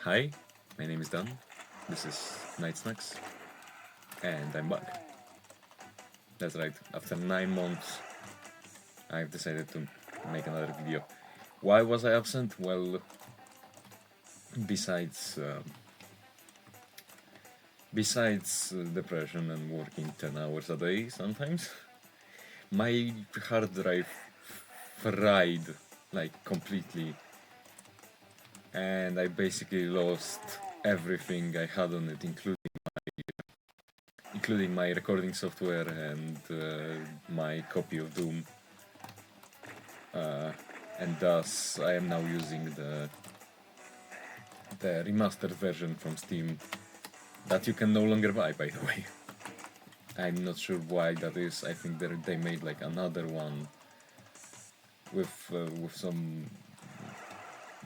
Hi, my name is Dan. This is Snax, and I'm back. That's right. After 9 months, I've decided to make another video. Why was I absent? Well, besides depression and working 10 hours a day sometimes, my hard drive fried like completely, and I basically lost everything I had on it, including my recording software and my copy of Doom. And thus I am now using the remastered version from Steam that you can no longer buy, by the way. I'm not sure why that is. I think they made like another one with some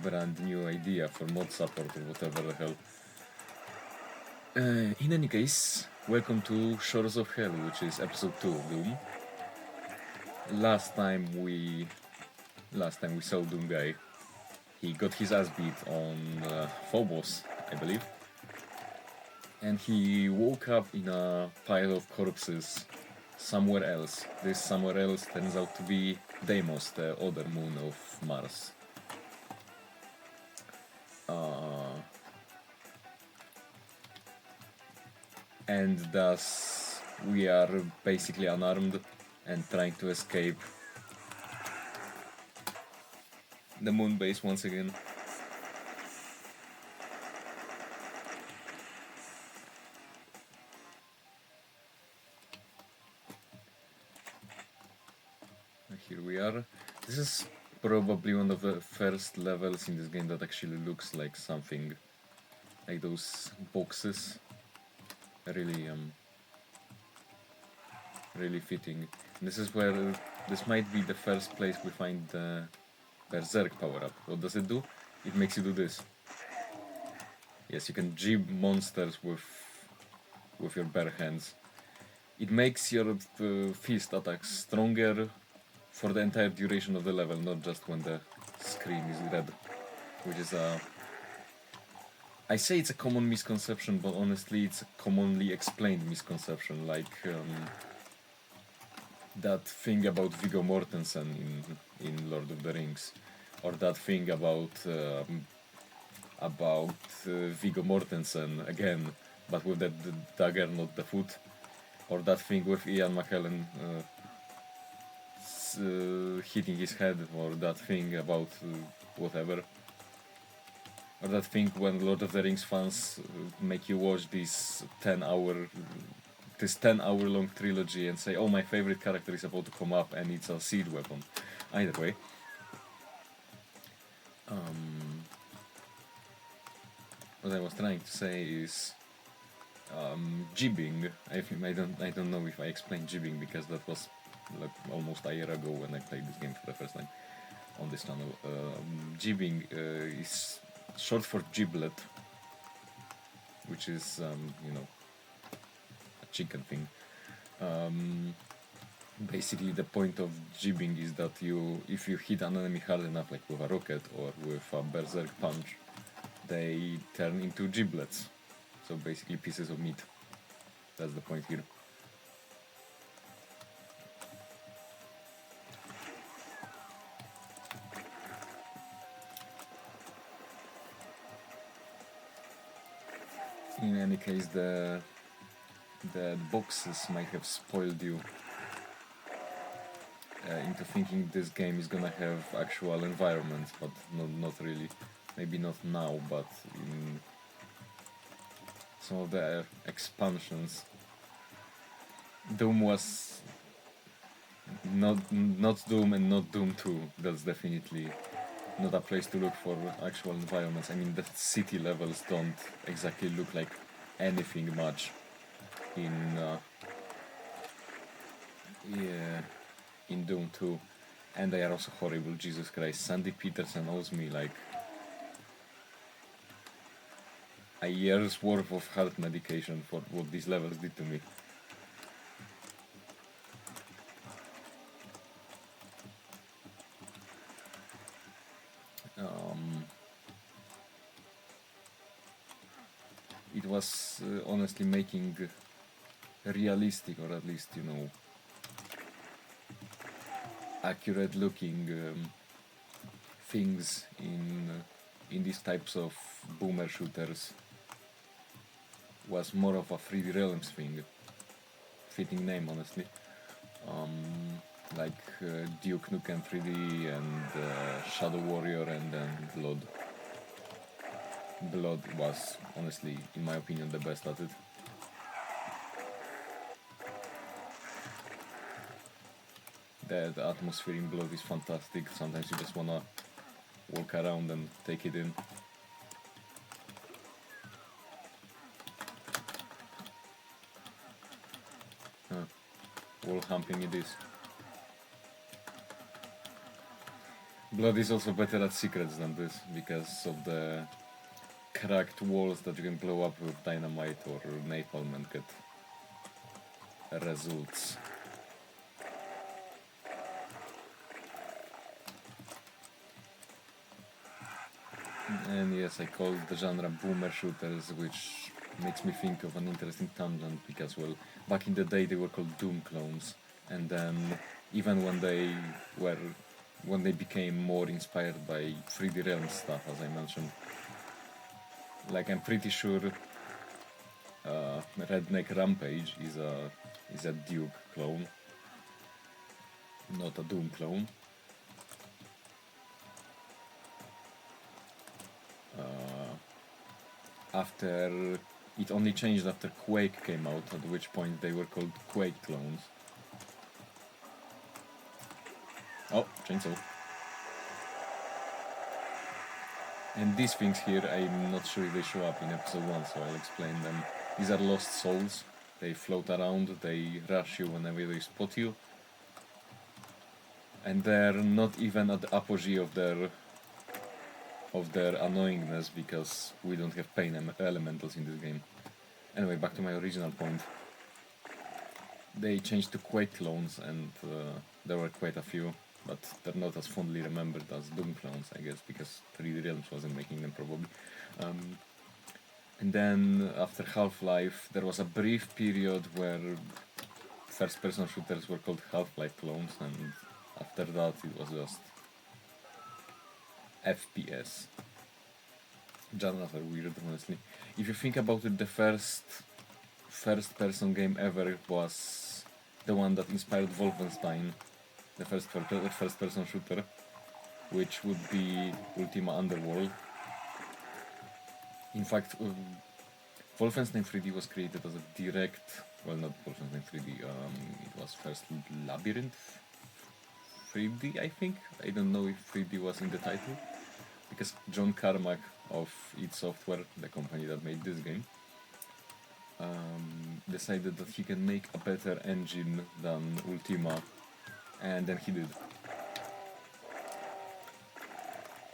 brand new idea for mod support or whatever the hell. In any case, welcome to Shores of Hell, which is episode 2 of Doom. Last time we saw Doom Guy, he got his ass beat on Phobos, I believe, and he woke up in a pile of corpses somewhere else. This somewhere else turns out to be Deimos, the other moon of Mars. And thus we are basically unarmed and trying to escape the moon base once again. Here we are. This is probably one of the first levels in this game that actually looks like something like those boxes. Really fitting. This is where this might be the first place we find the Berserk power-up. What does it do? It makes you do this. Yes, you can jib monsters with your bare hands. It makes your fist attacks stronger for the entire duration of the level, not just when the screen is red, which is I say it's a common misconception, but honestly it's a commonly explained misconception, like that thing about Viggo Mortensen in Lord of the Rings, or that thing about Viggo Mortensen again, but with the dagger, not the foot, or that thing with Ian McKellen hitting his head, or that thing about whatever, or that thing when Lord of the Rings fans make you watch this 10-hour long trilogy and say, oh, my favorite character is about to come up and it's a seed weapon. Either way, what I was trying to say is jibbing. I don't know if I explained jibbing because that was like almost a year ago when I played this game for the first time on this channel. Jibbing is short for giblet, which is a chicken thing. Basically the point of jibbing is that if you hit an enemy hard enough, like with a rocket or with a berserk punch, they turn into giblets, so basically pieces of meat. That's the point here. In any case, the boxes might have spoiled you into thinking this game is gonna have actual environments, but not really. Maybe not now, but in some of the expansions. Doom was not Doom and not Doom 2. That's definitely not a place to look for actual environments. I mean, the city levels don't exactly look like anything much in Doom 2, and they are also horrible. Jesus Christ, Sandy Peterson owes me like a year's worth of heart medication for what these levels did to me. it was honestly making realistic, or at least, you know, accurate looking things in these types of boomer shooters was more of a 3D Realms thing. Fitting name, honestly. Like Duke Nukem 3D and Shadow Warrior, and then Blood. Blood was honestly, in my opinion, the best at it. The atmosphere in Blood is fantastic. Sometimes you just wanna walk around and take it in. Wall humping it is. Blood is also better at secrets than this because of the cracked walls that you can blow up with dynamite or napalm and get results. And yes, I call the genre boomer shooters, which makes me think of an interesting tangent because, well, back in the day they were called Doom clones, and then even when they became more inspired by 3D Realm stuff, as I mentioned, like I'm pretty sure Redneck Rampage is a Duke clone, not a Doom clone. After it only changed after Quake came out, at which point they were called Quake clones. Oh, chainsaw. And these things here, I'm not sure if they show up in episode 1, so I'll explain them. These are lost souls. They float around, they rush you whenever they spot you. And they're not even at the apogee of their annoyingness, because we don't have pain elementals in this game. Anyway, back to my original point. They changed to Quake clones, and there were quite a few, but they're not as fondly remembered as Doom clones, I guess, because 3D Realms wasn't making them, probably. And then after Half-Life, there was a brief period where first-person shooters were called Half-Life clones, and after that it was just FPS. Genres are weird, honestly. If you think about it, the first-person game ever was the one that inspired Wolfenstein, the first-person shooter, which would be Ultima Underworld. In fact, Wolfenstein 3D was created as a direct... Well, not Wolfenstein 3D, it was first Labyrinth 3D, I think. I don't know if 3D was in the title, because John Carmack of id Software, the company that made this game, decided that he can make a better engine than Ultima, and then he did.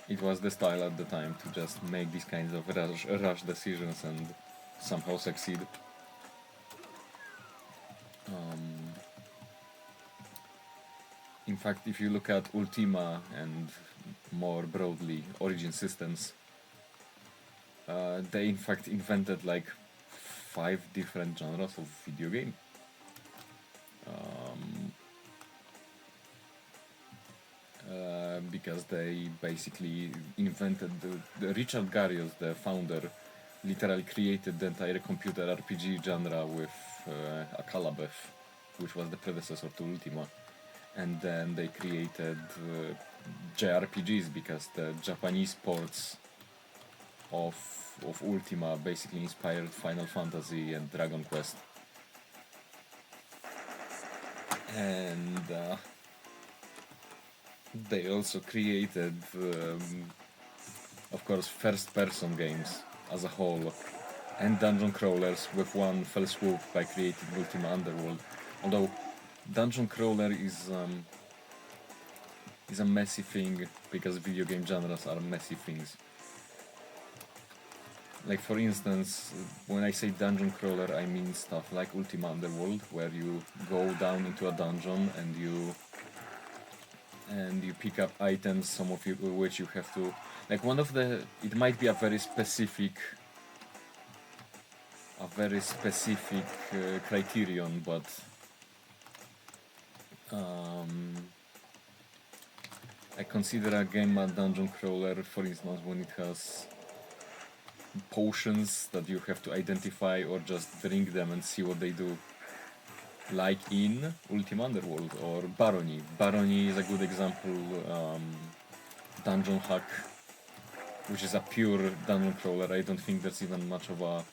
It was the style at the time to just make these kinds of rush decisions and somehow succeed. In fact, if you look at Ultima and more broadly Origin Systems, they in fact invented like 5 different genres of video game. Because they basically invented the Richard Garriott, the founder, literally created the entire computer RPG genre with a Calabeth, which was the predecessor to Ultima. And then they created JRPGs, because the Japanese ports of Ultima basically inspired Final Fantasy and Dragon Quest. And they also created, of course, first-person games as a whole, and dungeon crawlers with one fell swoop by creating Ultima Underworld. Although dungeon crawler is a messy thing, because video game genres are messy things. Like, for instance, when I say dungeon crawler, I mean stuff like Ultima Underworld, where you go down into a dungeon and you pick up items, some of which you have to... Like, it might be a very specific a very specific criterion, but I consider a game a dungeon crawler, for instance, when it has potions that you have to identify or just drink them and see what they do. Like in Ultima Underworld or Barony. Barony is a good example, dungeon hack, which is a pure dungeon crawler. I don't think there's even much of a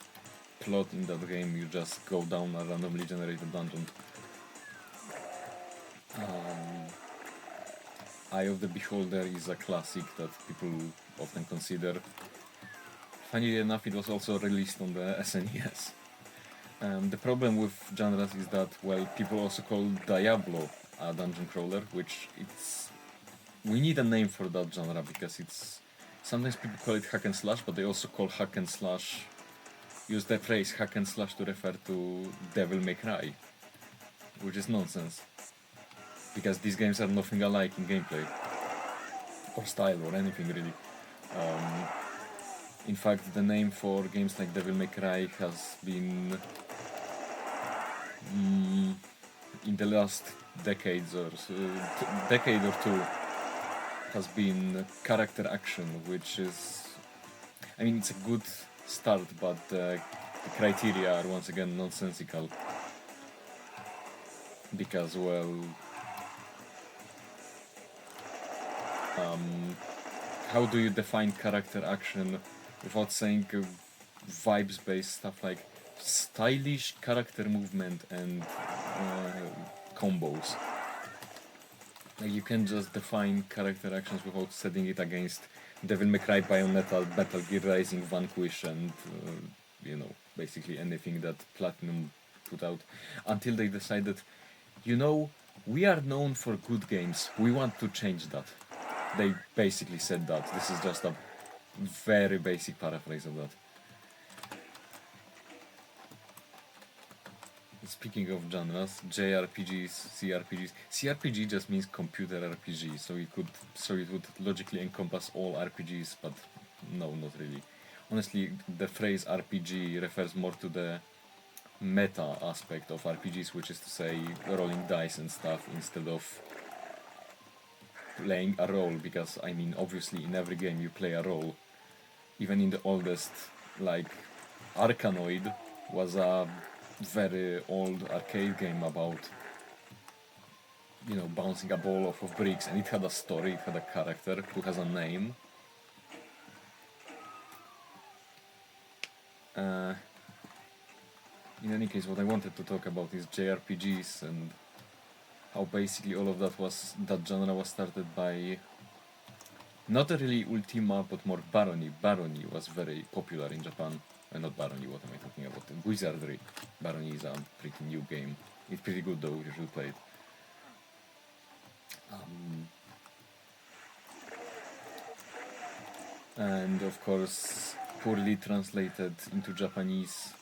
plot in that game, you just go down a randomly generated dungeon. Eye of the Beholder is a classic that people often consider. Funnily enough, it was also released on the SNES. The problem with genres is that, well, people also call Diablo a dungeon crawler, which we need a name for that genre because sometimes people call it hack and slash, but they also call hack and slash, use the phrase hack and slash to refer to Devil May Cry, which is nonsense. Because these games are nothing alike in gameplay, or style, or anything really. In fact, the name for games like Devil May Cry has been, in the last decade or two, has been character action, which is, I mean, it's a good start, but the criteria are once again nonsensical. Because, well, how do you define character action without saying vibes-based stuff like stylish character movement and combos? Like, you can just define character actions without setting it against Devil May Cry, Bayonetta, Metal Gear Rising, Vanquish, and basically anything that Platinum put out, until they decided, we are known for good games, we want to change that. They basically said that. This is just a very basic paraphrase of that. Speaking of genres, JRPGs, CRPGs. CRPG just means computer RPG, so it would logically encompass all RPGs, but no, not really. Honestly, the phrase RPG refers more to the meta aspect of RPGs, which is to say rolling dice and stuff instead of playing a role, because I mean obviously in every game you play a role. Even in the oldest, like Arkanoid was a very old arcade game about bouncing a ball off of bricks, and it had a story, it had a character who has a name. In any case, what I wanted to talk about is JRPGs and how basically all of that genre was started by not really Ultima, but more Barony. Barony was very popular in Japan. Not Barony, what am I talking about? Wizardry. Barony is a pretty new game. It's pretty good though, you should play it. And of course, poorly translated into Japanese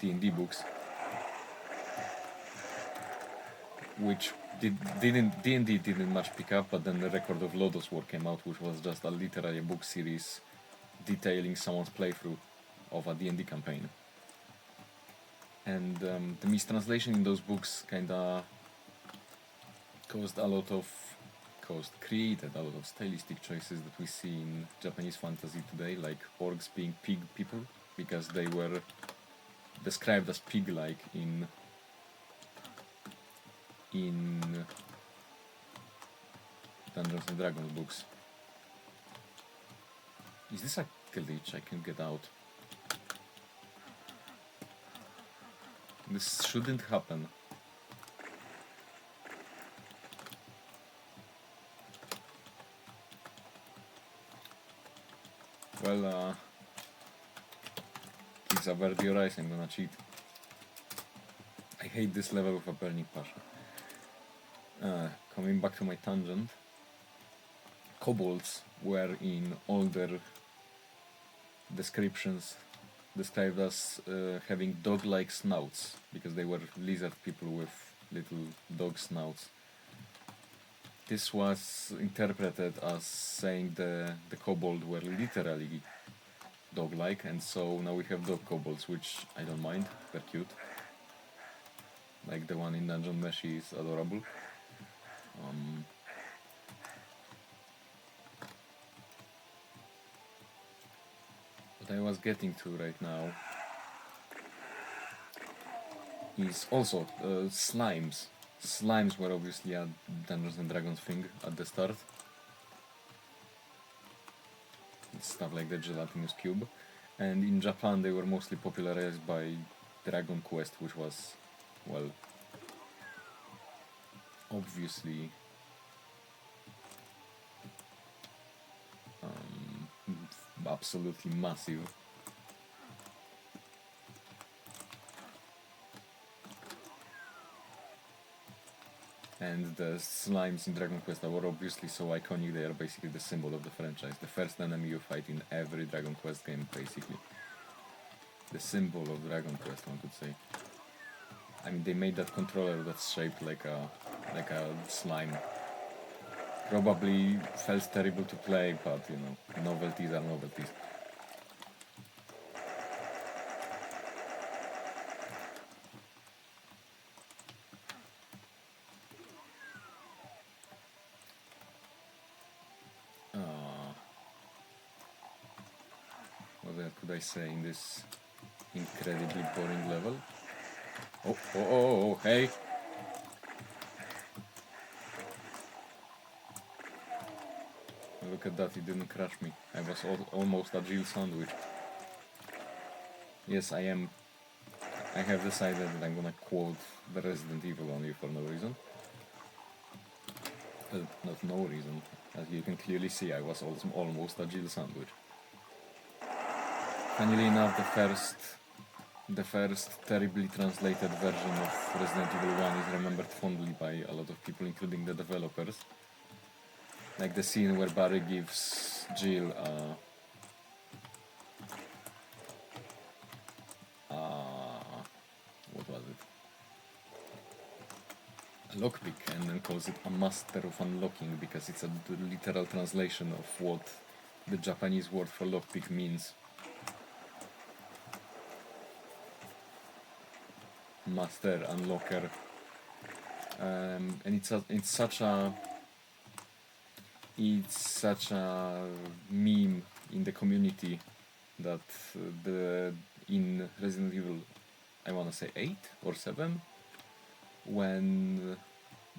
D&D books, which D&D didn't much pick up, but then the Record of Lodoss War came out, which was just a literary book series detailing someone's playthrough of a D&D campaign. And the mistranslation in those books kinda created a lot of stylistic choices that we see in Japanese fantasy today, like orcs being pig people, because they were described as pig-like in Dungeons and Dragons books. Is this a glitch I can get out? This shouldn't happen. Well, it's a Verdi Rise, I'm gonna cheat. I hate this level with a burning passion. Coming back to my tangent, kobolds were in older descriptions described as having dog-like snouts, because they were lizard people with little dog snouts. This was interpreted as saying the kobold were literally dog-like, and so now we have dog kobolds, which I don't mind, they're cute. Like the one in Dungeon Mesh is adorable. What I was getting to right now is also slimes. Slimes were obviously a Dungeons and Dragons thing at the start. Stuff like the gelatinous cube. And in Japan they were mostly popularized by Dragon Quest, which was, well, obviously absolutely massive. And the slimes in Dragon Quest were obviously so iconic, they are basically the symbol of the franchise. The first enemy you fight in every Dragon Quest game, basically. The symbol of Dragon Quest, one could say. I mean, they made that controller that's shaped like a slime. Probably felt terrible to play, but you know, novelties are novelties. What else could I say in this incredibly boring level? Oh, hey! Look at that, it didn't crush me. I was almost a Jill sandwich. Yes, I have decided that I'm gonna quote the Resident Evil on you for no reason. Not no reason. As you can clearly see, I was almost a Jill sandwich. Funnily enough, the first terribly translated version of Resident Evil 1 is remembered fondly by a lot of people, including the developers. Like the scene where Barry gives Jill what was it? A lockpick, and then calls it a master of unlocking because it's a literal translation of what the Japanese word for lockpick means. Master, unlocker, and it's such a meme in the community that in Resident Evil, I wanna say 8 or 7, when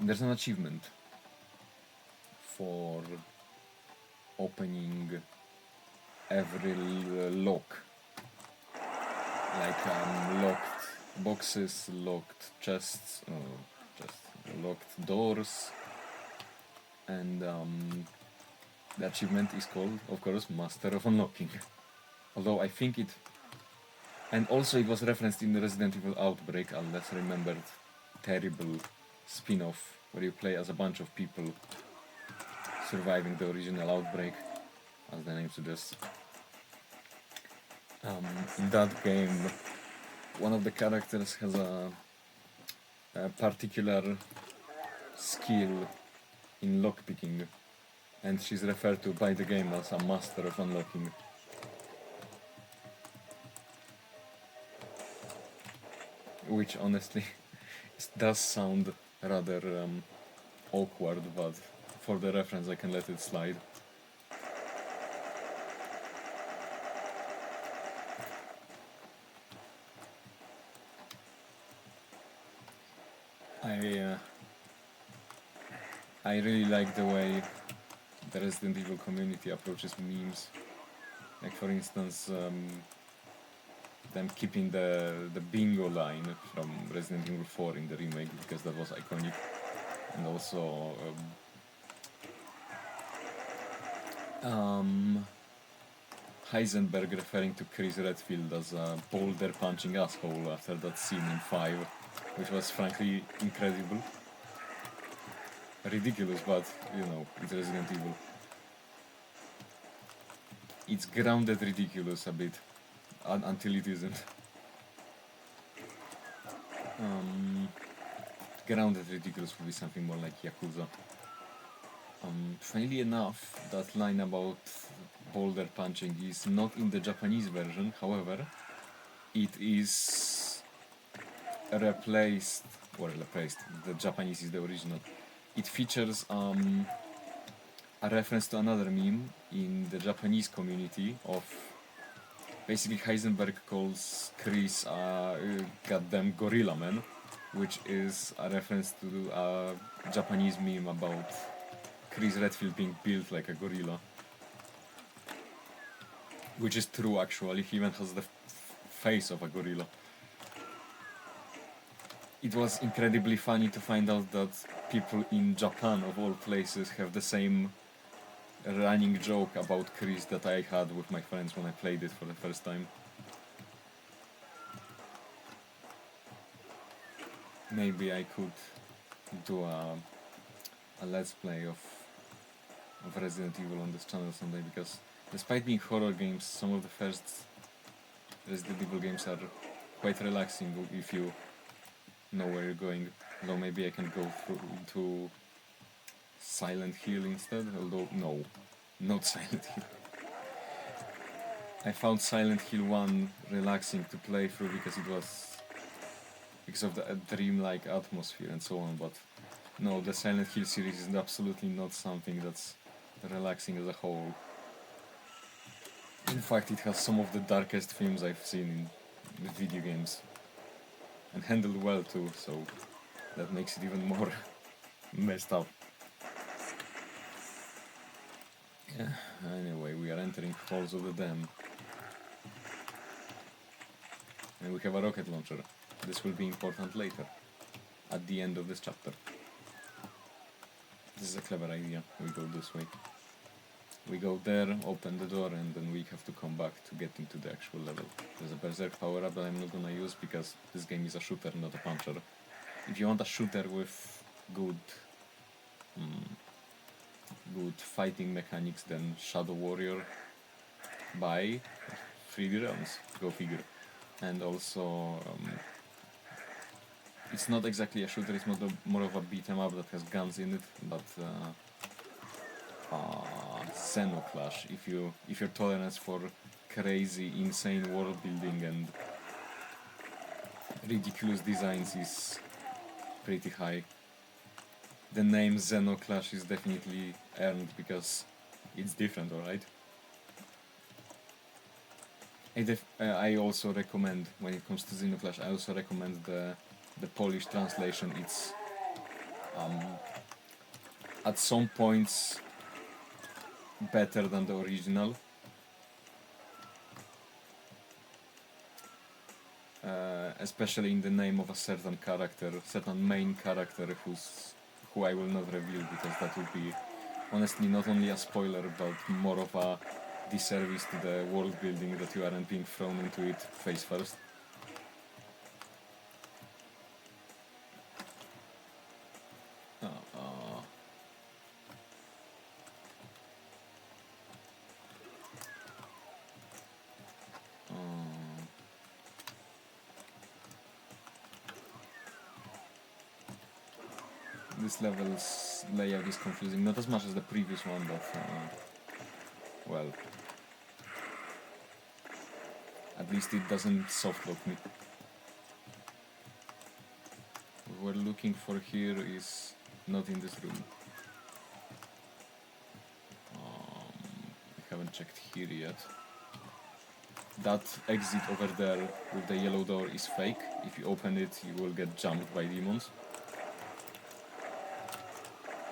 there's an achievement for opening every lock, like locked boxes, locked chests, locked doors, and the achievement is called, of course, Master of Unlocking. Although I think it, and also it was referenced in the Resident Evil Outbreak, a less remembered terrible spin-off where you play as a bunch of people surviving the original Outbreak, as the name suggests. In that game, one of the characters has a particular skill in lockpicking, and she's referred to by the game as a Master of Unlocking. Which honestly does sound rather awkward, but for the reference I can let it slide. I really like the way the Resident Evil community approaches memes. Like for instance, them keeping the bingo line from Resident Evil 4 in the remake because that was iconic, and also Heisenberg referring to Chris Redfield as a boulder punching asshole after that scene in 5, which was frankly incredible. Ridiculous, but you know, it's Resident Evil. It's grounded ridiculous a bit, until it isn't. Grounded ridiculous would be something more like Yakuza. Funnily enough, that line about boulder punching is not in the Japanese version, however, it is replaced, the Japanese is the original. It features a reference to another meme in the Japanese community of basically Heisenberg calls Chris a goddamn gorilla man, which is a reference to a Japanese meme about Chris Redfield being built like a gorilla. Which is true actually, he even has the face of a gorilla. It was incredibly funny to find out that people in Japan, of all places, have the same running joke about Chris that I had with my friends when I played it for the first time. Maybe I could do a let's play of Resident Evil on this channel someday, because despite being horror games, some of the first Resident Evil games are quite relaxing if you know where you're going. Though maybe I can go through to Silent Hill instead, although no, not Silent Hill. I found Silent Hill 1 relaxing to play through because of the dreamlike atmosphere and so on, but no, the Silent Hill series is absolutely not something that's relaxing as a whole. In fact, it has some of the darkest themes I've seen in video games. And handled well too, so that makes it even more messed up. Yeah, anyway, we are entering Halls of the Dam. And we have a rocket launcher. This will be important later, at the end of this chapter. This is a clever idea. We go this way. We go there, open the door, and then we have to come back to get into the actual level. There's a Berserk power-up that I'm not gonna use because this game is a shooter, not a puncher. If you want a shooter with good fighting mechanics, then Shadow Warrior by 3D Realms, go figure. And also, it's not exactly a shooter, it's more of a beat-em-up that has guns in it, but Xenoclash, if your tolerance for crazy, insane world building and ridiculous designs is pretty high, the name Xenoclash is definitely earned because it's different, alright? I also recommend, when it comes to Xenoclash, I also recommend the Polish translation. It's at some points better than the original. Especially in the name of a certain main character who I will not reveal because that would be honestly not only a spoiler but more of a disservice to the world building that you aren't being thrown into it face first. This level's layout is confusing, not as much as the previous one, but well, at least it doesn't softlock me. What we're looking for here is not in this room. I haven't checked here yet. That exit over there with the yellow door is fake. If you open it, you will get jumped by demons.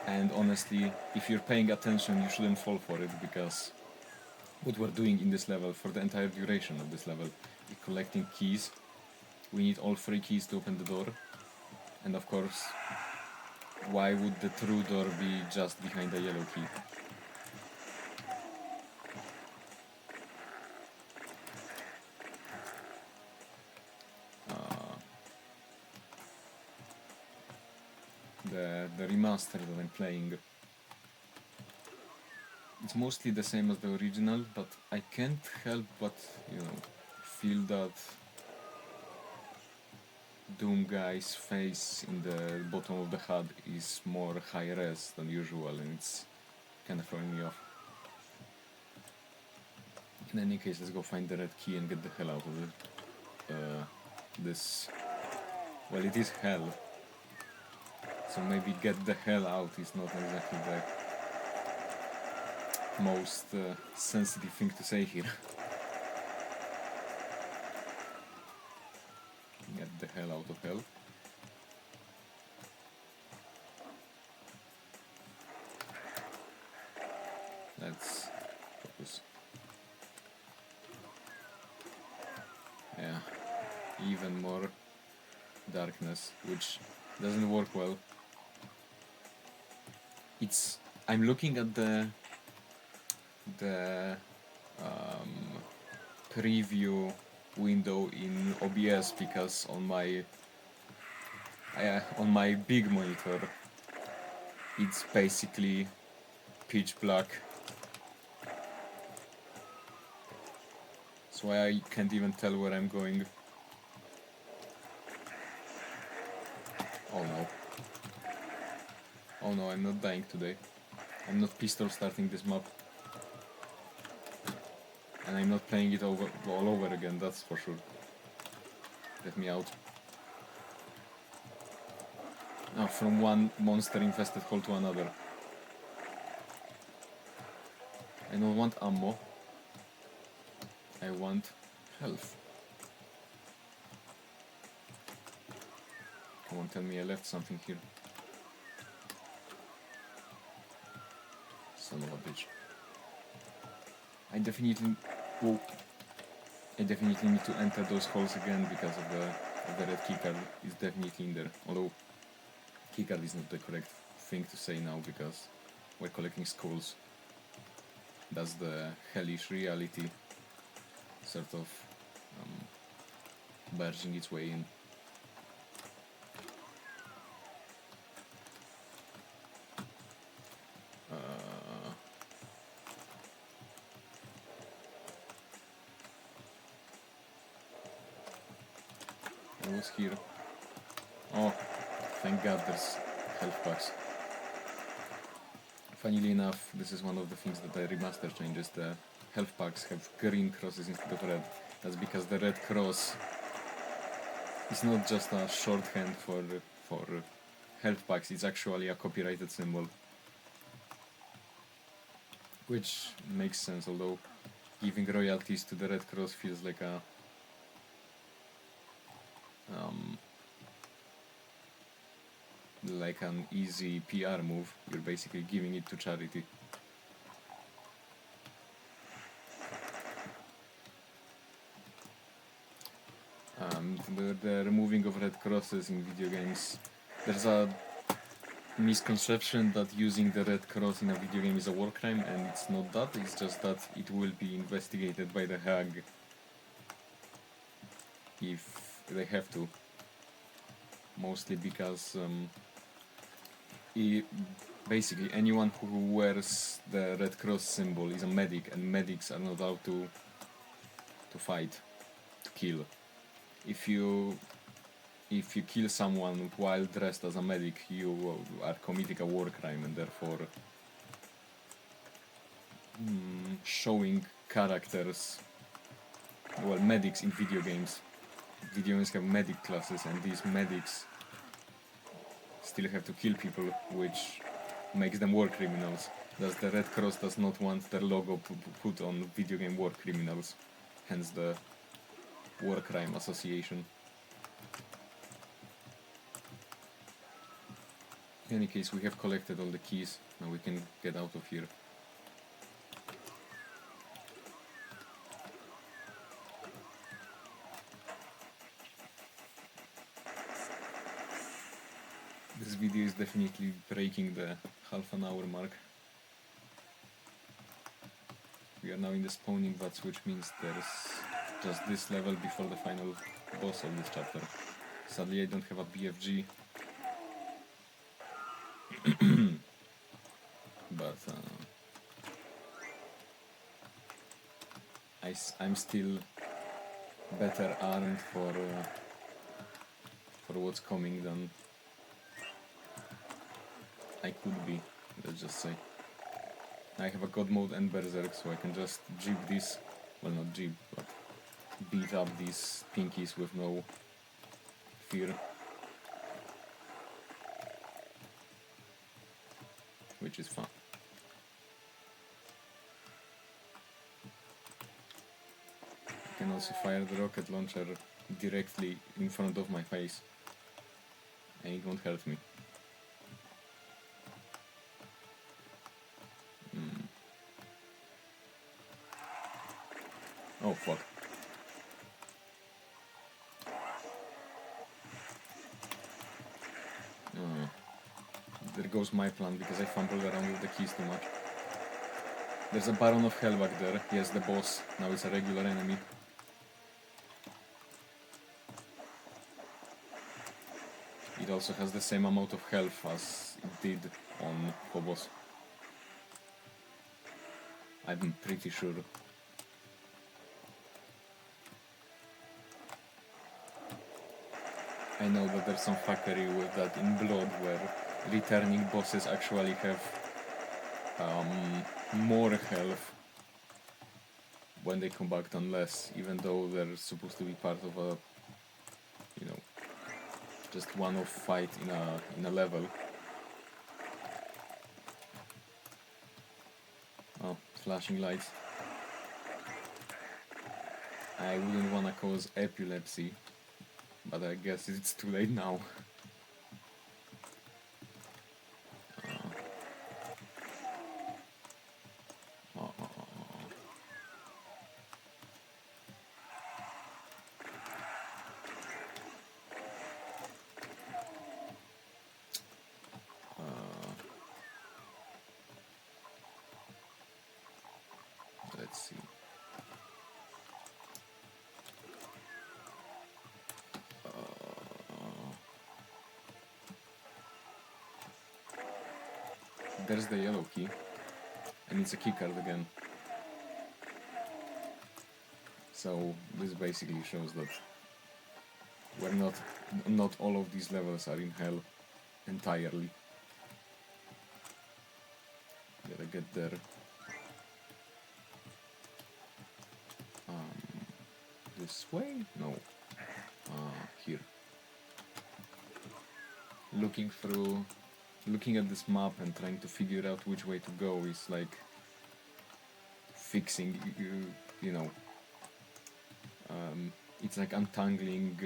And honestly, if you're paying attention, you shouldn't fall for it, because what we're doing in this level for the entire duration of this level is collecting keys. We need all 3 keys to open the door. And of course, why would the true door be just behind the yellow key? The remaster that I'm playing, it's mostly the same as the original, but I can't help but, feel that Doom guy's face in the bottom of the HUD is more high res than usual, and it's kind of throwing me off. In any case, let's go find the red key and get the hell out of this. Well, it is hell. So maybe get the hell out is not exactly the most sensitive thing to say here. Get the hell out of hell. Let's focus. Yeah, even more darkness, which doesn't work well. I'm looking at the preview window in OBS because on my big monitor it's basically pitch black. That's why I can't even tell where I'm going. Oh no. Oh no, I'm not dying today. I'm not pistol starting this map. And I'm not playing it all over again, that's for sure. Get me out. Now from one monster infested hole to another. I don't want ammo. I want health. Come on, tell me I left something here. Son of a bitch. I definitely need to enter those holes again because of the red keycard is definitely in there. Although keycard is not the correct thing to say now because we're collecting skulls. That's the hellish reality sort of barging its way in. I was here. Oh, thank God there's health packs. Funnily enough, this is one of the things that the remaster changes. The health packs have green crosses instead of red. That's because the red cross is not just a shorthand for health packs, it's actually a copyrighted symbol. Which makes sense, although giving royalties to the red cross feels like a like an easy PR move. You're basically giving it to charity. The removing of red crosses in video games. There's a misconception that using the red cross in a video game is a war crime, and it's not that, it's just that it will be investigated by the Hague if they have to. Mostly because basically anyone who wears the red cross symbol is a medic, and medics are not allowed to fight, to kill. If you kill someone while dressed as a medic, you are committing a war crime, and therefore showing characters, well, medics in video games. Video games have medic classes, and these medics still have to kill people, which makes them war criminals. Thus the Red Cross does not want their logo put on video game war criminals, hence the War Crime Association. In any case, we have collected all the keys, now we can get out of here. This video is definitely breaking the half an hour mark. We are now in the spawning vats, which means there's just this level before the final boss of this chapter. Sadly I don't have a BFG. But I'm still better armed for what's coming than I could be, let's just say. I have a God mode and Berserk, so I can just jib this well, not jib, but beat up these pinkies with no fear. Which is fun. I can also fire the rocket launcher directly in front of my face, and it won't hurt me. Oh fuck. There goes my plan because I fumbled around with the keys too much. There's a Baron of Hell back there. Yes, the boss. Now it's a regular enemy. It also has the same amount of health as it did on Phobos. I'm pretty sure. I know that there's some fuckery with that in Blood where returning bosses actually have more health when they come back than less, even though they're supposed to be part of a, you know, just one-off fight in a level. Oh, flashing lights. I wouldn't wanna cause epilepsy, but I guess it's too late now. Let's see. There's the yellow key, and it's a keycard again. So this basically shows that we're not all of these levels are in hell entirely. Gotta get there. This way? No. Here. Looking at this map and trying to figure out which way to go is like fixing, you know, it's like untangling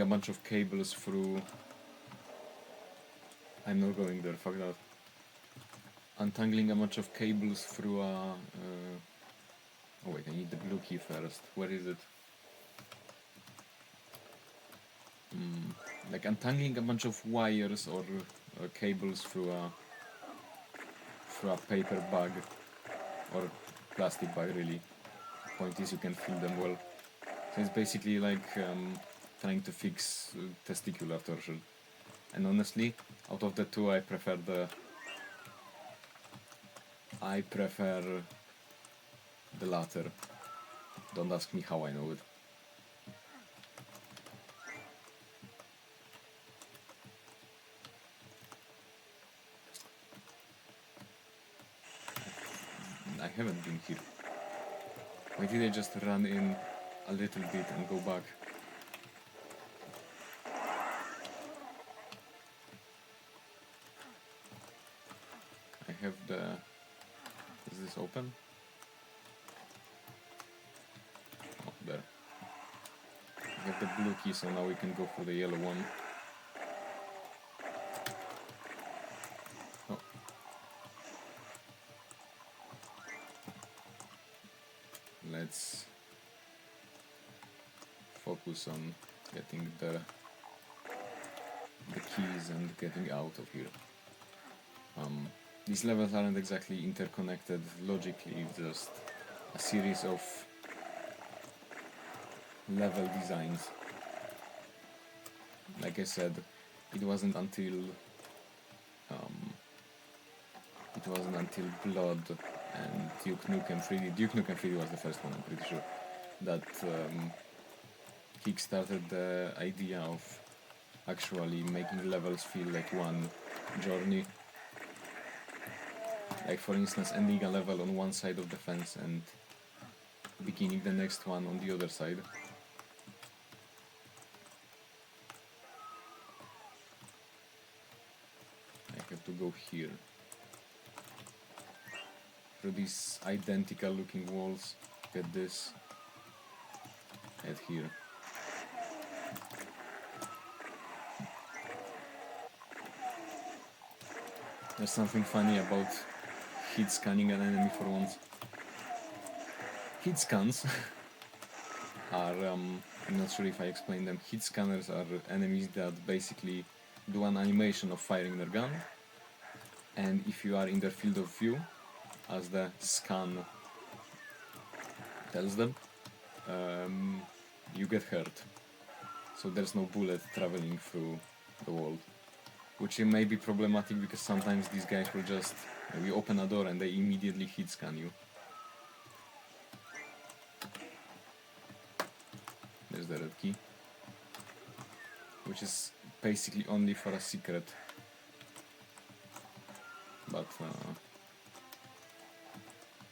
a bunch of cables through. I'm not going there, fuck that. Untangling a bunch of cables through a... oh wait, I need the blue key first. Where is it? Like untangling a bunch of wires or cables through a paper bag or plastic bag, really. Point is you can feel them well. So it's basically like trying to fix testicular torsion. And honestly, out of the two, I prefer the latter. Don't ask me how I know it. I haven't been here. Why did I just run in a little bit and go back? I have the... Is this open? Oh, there. I have the blue key, so now we can go for the yellow one. Oh. Let's focus on getting the keys and getting out of here. These levels aren't exactly interconnected logically, just a series of level designs. Like I said, it wasn't until Blood and Duke Nukem 3D. Duke Nukem 3D was the first one, I'm pretty sure. That kickstarted the idea of actually making levels feel like one journey. Like for instance, ending a level on one side of the fence and beginning the next one on the other side. I have to go here. Through these identical looking walls, get this, and here. There's something funny about hit scanning an enemy for once. Hit scans are, I'm not sure if I explained them, hit scanners are enemies that basically do an animation of firing their gun, and if you are in their field of view, as the scan tells them, you get hurt. So there's no bullet traveling through the wall. Which may be problematic because sometimes these guys will just, you open a door and they immediately hit scan you. There's the red key, which is basically only for a secret, but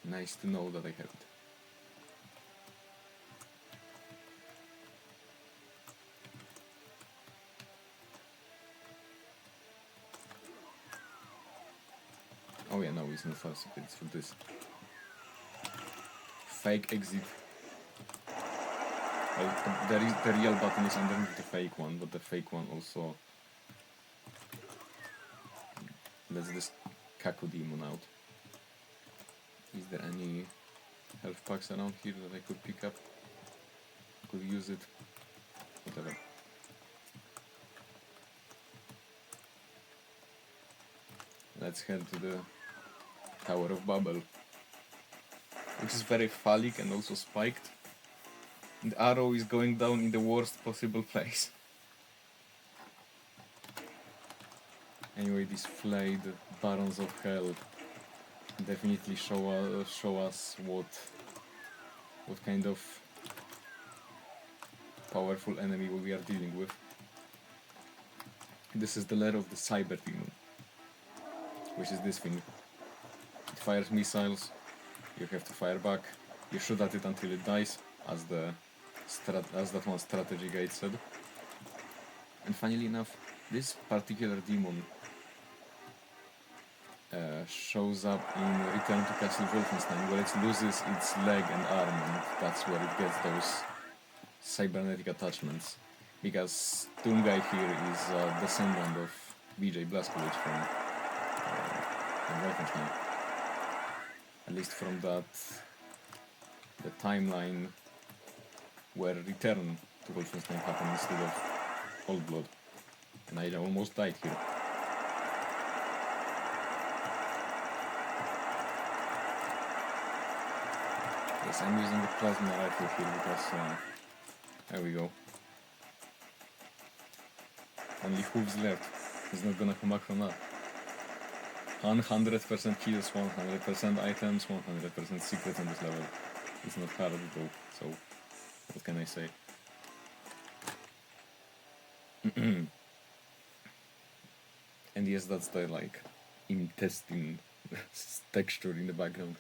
nice to know that I have it. Oh yeah, no, it's not for secret, it's for this. Fake exit. Well, the real button is underneath the fake one, but the fake one also lets this Kaku demon out. Is there any health packs around here that I could pick up? Could use it. Whatever. Let's head to the Tower of Babel, which is very phallic and also spiked. The arrow is going down in the worst possible place. Anyway, these flayed barons of hell definitely show us what kind of powerful enemy we are dealing with. This is the lair of the cyber demon, which is this thing. It fires missiles, you have to fire back, you shoot at it until it dies, as that one strategy guide said. And funnily enough, this particular demon shows up in Return to Castle Wolfenstein, where it loses its leg and arm, and that's where it gets those cybernetic attachments. Because Doomguy here is a descendant of BJ Blazkowicz from Wolfenstein. At least from the timeline where Return to Wolfenstein happened instead of Old Blood. And I almost died here. Yes, I'm using the plasma rifle here because, there we go. Only hooves left. He's not gonna come back from that. 100% kills, 100% items, 100% secrets on this level. It's not hard at all, so what can I say? And yes, that's the intestine texture in the background.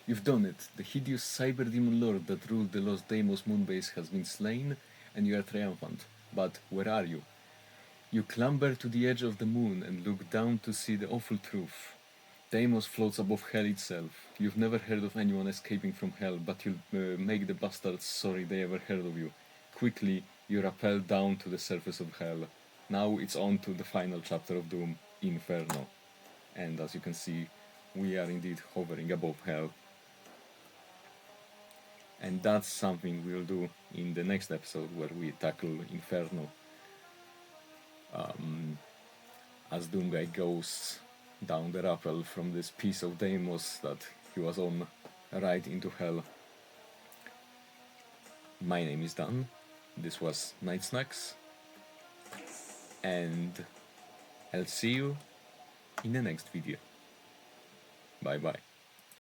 You've done it. The hideous cyber demon lord that ruled the Los Deimos moonbase has been slain, and you are triumphant. But where are you? You clamber to the edge of the moon and look down to see the awful truth. Deimos floats above hell itself. You've never heard of anyone escaping from hell, but you'll make the bastards sorry they ever heard of you. Quickly, you rappel down to the surface of hell. Now it's on to the final chapter of Doom, Inferno. And as you can see, we are indeed hovering above hell. And that's something we'll do in the next episode, where we tackle Inferno. As Doomguy goes down the rappel from this piece of Deimos that he was on, right into hell. My name is Dan, this was Night Snax, and I'll see you in the next video. Bye bye.